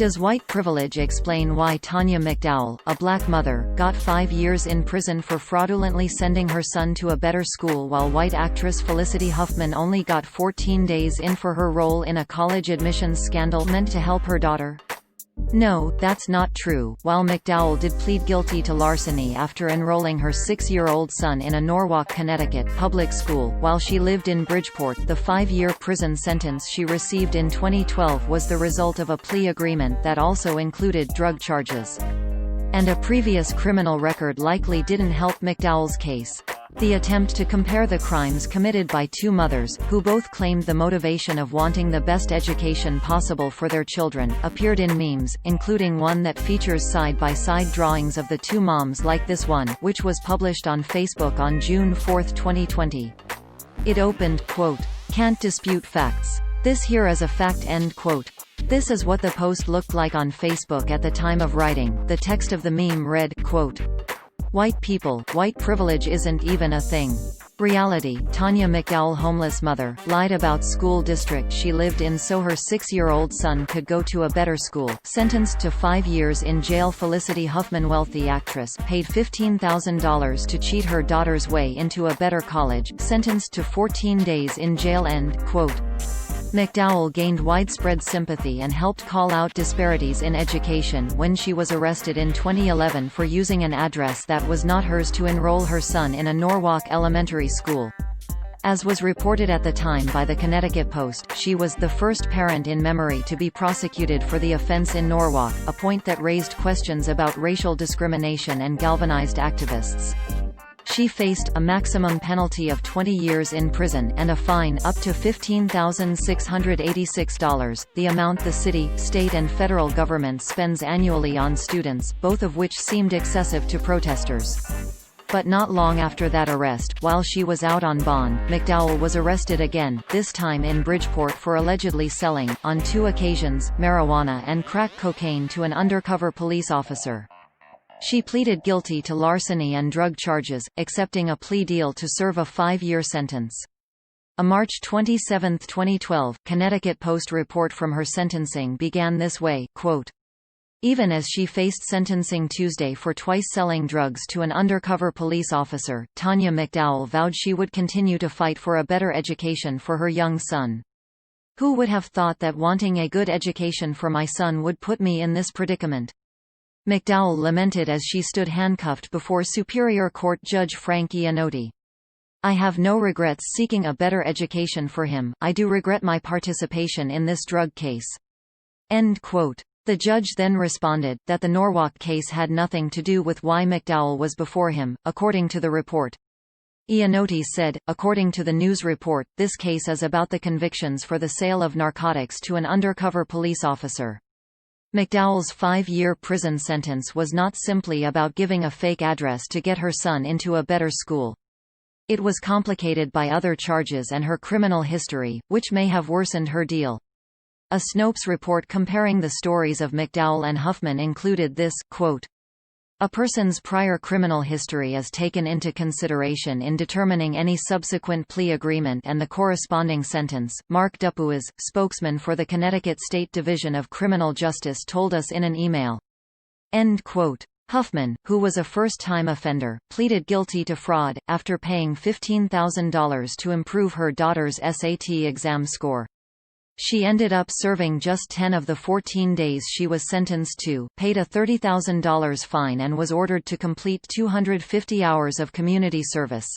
Does white privilege explain why Tanya McDowell, a black mother, got 5 years in prison for fraudulently sending her son to a better school while white actress Felicity Huffman only got 14 days in for her role in a college admissions scandal meant to help her daughter? No, that's not true. While McDowell did plead guilty to larceny after enrolling her 6-year-old son in a Norwalk, Connecticut, public school, while she lived in Bridgeport, the 5-year prison sentence she received in 2012 was the result of a plea agreement that also included drug charges. And a previous criminal record likely didn't help McDowell's case. The attempt to compare the crimes committed by two mothers, who both claimed the motivation of wanting the best education possible for their children, appeared in memes, including one that features side-by-side drawings of the two moms like this one, which was published on Facebook on June 4, 2020. It opened, quote, "Can't dispute facts. This here is a fact," end quote. This is what the post looked like on Facebook at the time of writing. The text of the meme read, quote, "White people, white privilege isn't even a thing. Reality, Tanya McDowell, homeless mother, lied about school district she lived in so her 6-year-old son could go to a better school. Sentenced to 5 years in jail. Felicity Huffman, wealthy actress, paid $15,000 to cheat her daughter's way into a better college, sentenced to 14 days in jail," end quote. McDowell gained widespread sympathy and helped call out disparities in education when she was arrested in 2011 for using an address that was not hers to enroll her son in a Norwalk elementary school. As was reported at the time by the Connecticut Post, she was the first parent in memory to be prosecuted for the offense in Norwalk, a point that raised questions about racial discrimination and galvanized activists. She faced a maximum penalty of 20 years in prison and a fine up to $15,686, the amount the city, state and federal government spends annually on students, both of which seemed excessive to protesters. But not long after that arrest, while she was out on bond, McDowell was arrested again, this time in Bridgeport for allegedly selling, on 2 occasions, marijuana and crack cocaine to an undercover police officer. She pleaded guilty to larceny and drug charges, accepting a plea deal to serve a 5-year sentence. A March 27, 2012, Connecticut Post report from her sentencing began this way, quote, "Even as she faced sentencing Tuesday for twice selling drugs to an undercover police officer, Tanya McDowell vowed she would continue to fight for a better education for her young son. Who would have thought that wanting a good education for my son would put me in this predicament?" McDowell lamented as she stood handcuffed before Superior Court Judge Frank Iannotti. "I have no regrets seeking a better education for him. I do regret my participation in this drug case." End quote. The judge then responded, that the Norwalk case had nothing to do with why McDowell was before him, according to the report. Iannotti said, "According to the news report, this case is about the convictions for the sale of narcotics to an undercover police officer." McDowell's 5-year prison sentence was not simply about giving a fake address to get her son into a better school. It was complicated by other charges and her criminal history, which may have worsened her deal. A Snopes report comparing the stories of McDowell and Huffman included this, quote, "A person's prior criminal history is taken into consideration in determining any subsequent plea agreement and the corresponding sentence," Mark Dupuis, spokesman for the Connecticut State Division of Criminal Justice, told us in an email. End quote. Huffman, who was a first-time offender, pleaded guilty to fraud, after paying $15,000 to improve her daughter's SAT exam score. She ended up serving just 10 of the 14 days she was sentenced to, paid a $30,000 fine and was ordered to complete 250 hours of community service.